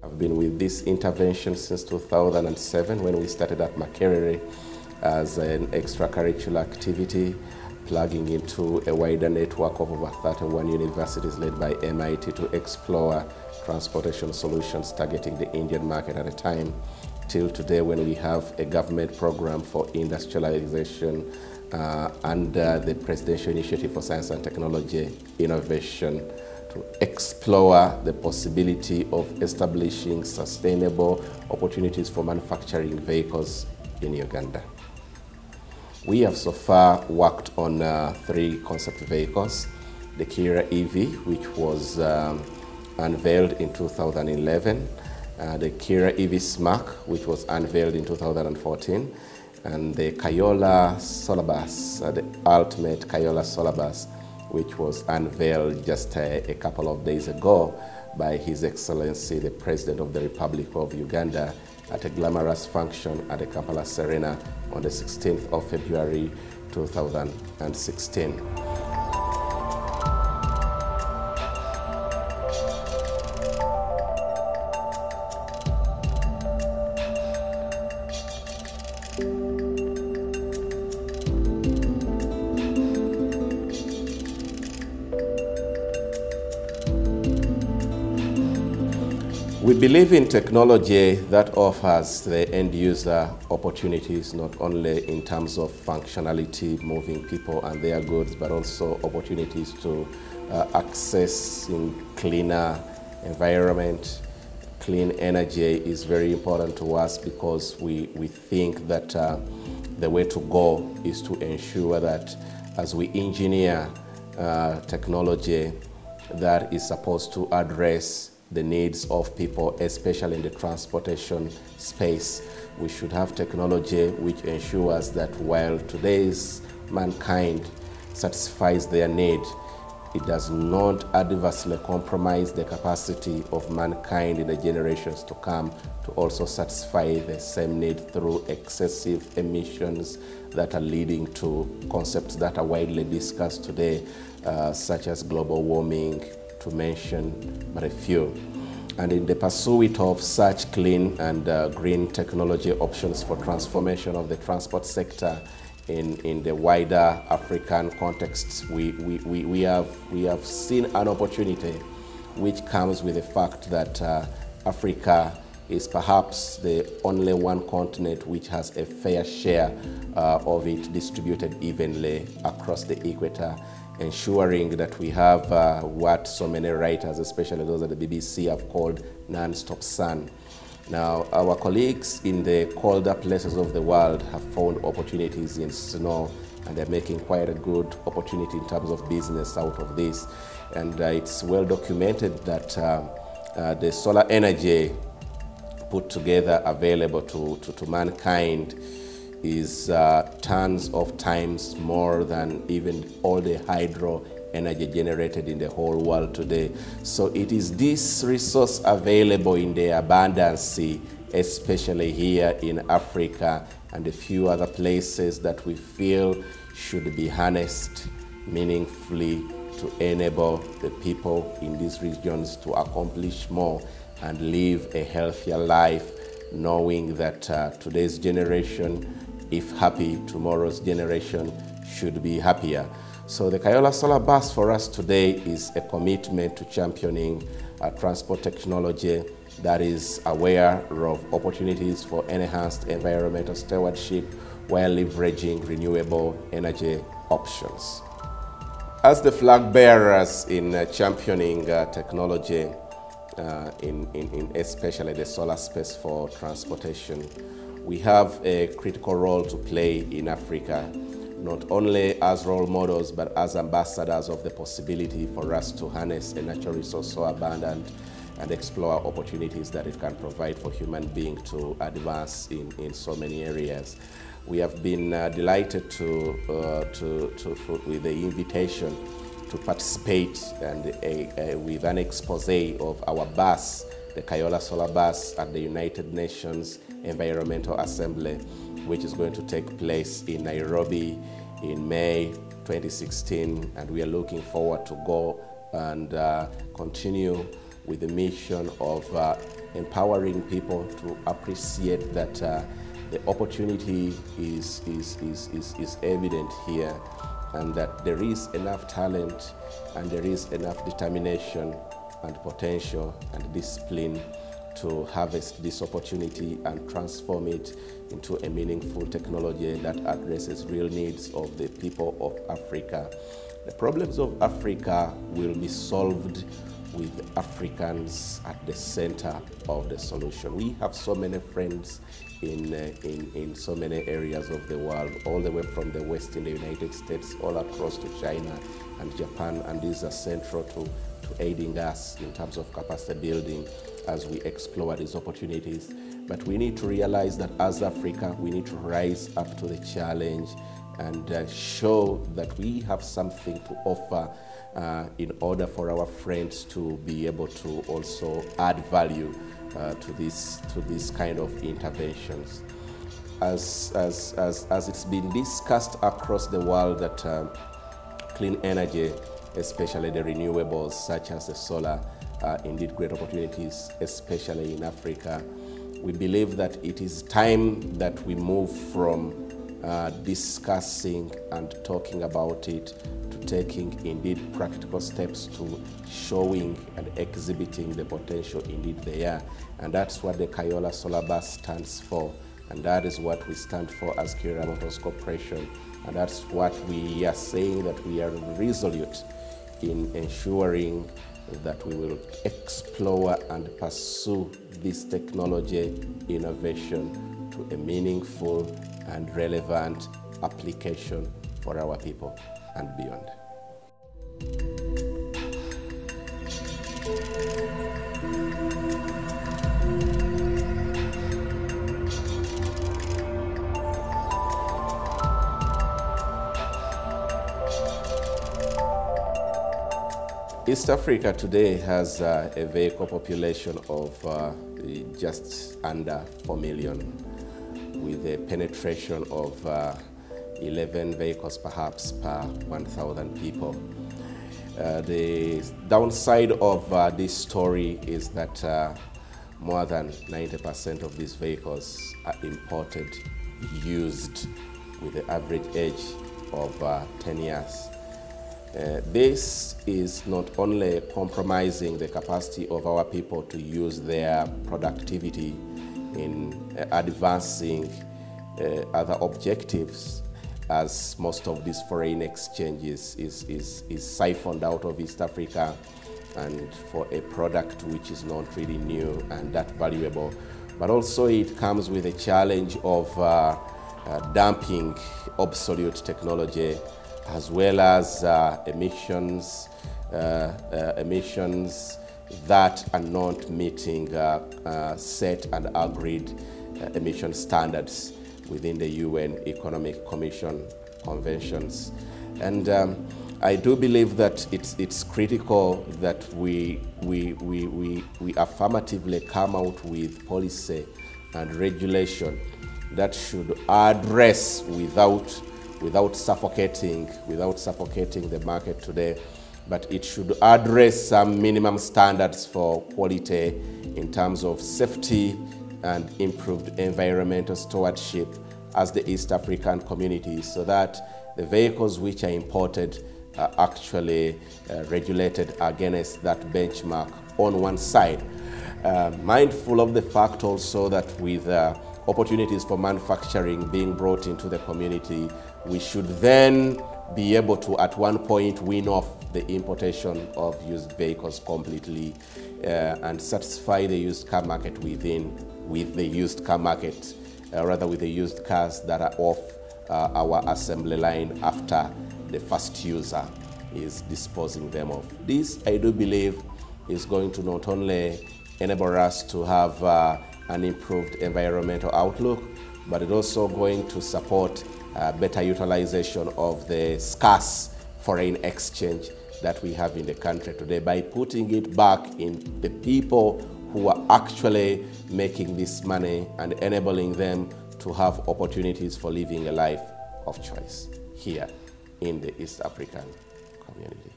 I've been with this intervention since 2007 when we started at Makerere as an extracurricular activity, plugging into a wider network of over 31 universities led by MIT to explore transportation solutions targeting the Indian market at a time, till today when we have a government program for industrialization under the Presidential Initiative for Science and Technology Innovation to explore the possibility of establishing sustainable opportunities for manufacturing vehicles in Uganda. We have so far worked on 3 concept vehicles: the Kira EV, which was unveiled in 2011, the Kira EV Smack, which was unveiled in 2014, and the Kayola Solar Bus, the ultimate Kayola Solar Bus, which was unveiled just a couple of days ago by His Excellency, the President of the Republic of Uganda, at a glamorous function at the Kampala Serena on the 16th of February 2016. We believe in technology that offers the end user opportunities, not only in terms of functionality, moving people and their goods, but also opportunities to access in cleaner environment. Clean energy is very important to us because we think that the way to go is to ensure that as we engineer technology that is supposed to address the needs of people, especially in the transportation space, we should have technology which ensures that while today's mankind satisfies their need, it does not adversely compromise the capacity of mankind in the generations to come to also satisfy the same need through excessive emissions that are leading to concepts that are widely discussed today, such as global warming, to mention but a few. And in the pursuit of such clean and green technology options for transformation of the transport sector in the wider African context, we have seen an opportunity which comes with the fact that Africa is perhaps the only one continent which has a fair share of it distributed evenly across the equator, ensuring that we have what so many writers, especially those at the BBC, have called non-stop sun. Now, our colleagues in the colder places of the world have found opportunities in snow, and they're making quite a good opportunity in terms of business out of this. And it's well documented that the solar energy put together available to mankind is tons of times more than even all the hydro energy generated in the whole world today. So it is this resource available in the abundance, especially here in Africa and a few other places, that we feel should be harnessed meaningfully to enable the people in these regions to accomplish more and live a healthier life, knowing that today's generation, if happy, tomorrow's generation should be happier. So the Kayola Solar Bus for us today is a commitment to championing transport technology that is aware of opportunities for enhanced environmental stewardship while leveraging renewable energy options. As the flag bearers in championing technology in especially the solar space for transportation, we have a critical role to play in Africa, not only as role models, but as ambassadors of the possibility for us to harness a natural resource so abundant and explore opportunities that it can provide for human beings to advance in so many areas. We have been delighted with the invitation to participate and with an expose of our bus, the Kayola Solar Bus, at the United Nations Environmental Assembly, which is going to take place in Nairobi in May 2016, and we are looking forward to go and continue with the mission of empowering people to appreciate that the opportunity is evident here, and that there is enough talent and there is enough determination and potential and discipline to harvest this opportunity and transform it into a meaningful technology that addresses real needs of the people of Africa. The problems of Africa will be solved with Africans at the center of the solution. We have so many friends in so many areas of the world, all the way from the West in the United States, all across to China and Japan, and these are central to aiding us in terms of capacity building as we explore these opportunities. But we need to realize that as Africa, we need to rise up to the challenge and show that we have something to offer in order for our friends to be able to also add value to this kind of interventions. As it's been discussed across the world that clean energy, especially the renewables such as the solar, are indeed great opportunities, especially in Africa. We believe that it is time that we move from discussing and talking about it to taking indeed practical steps to showing and exhibiting the potential indeed there. And that's what the Kyola Solar Bus stands for. And that is what we stand for as Kyola Motors Corporation. And that's what we are saying, that we are resolute in ensuring that we will explore and pursue this technology innovation to a meaningful and relevant application for our people and beyond. East Africa today has a vehicle population of just under 4 million, with a penetration of 11 vehicles perhaps per 1,000 people. The downside of this story is that more than 90% of these vehicles are imported, used, with the average age of 10 years. This is not only compromising the capacity of our people to use their productivity in advancing other objectives, as most of this foreign exchange is siphoned out of East Africa and for a product which is not really new and that valuable. But also it comes with a challenge of dumping obsolete technology, as well as emissions that are not meeting set and agreed emission standards within the UN Economic Commission conventions. And I do believe that it's critical that we affirmatively come out with policy and regulation that should address without suffocating the market today, but it should address some minimum standards for quality in terms of safety and improved environmental stewardship as the East African community, so that the vehicles which are imported are actually regulated against that benchmark on one side. Mindful of the fact also that with opportunities for manufacturing being brought into the community, we should then be able to, at one point, wean off the importation of used vehicles completely and satisfy the used car market with the used car market, with the used cars that are off our assembly line after the first user is disposing them of. This, I do believe, is going to not only enable us to have an improved environmental outlook, but it's also going to support better utilization of the scarce foreign exchange that we have in the country today by putting it back in the people who are actually making this money and enabling them to have opportunities for living a life of choice here in the East African community.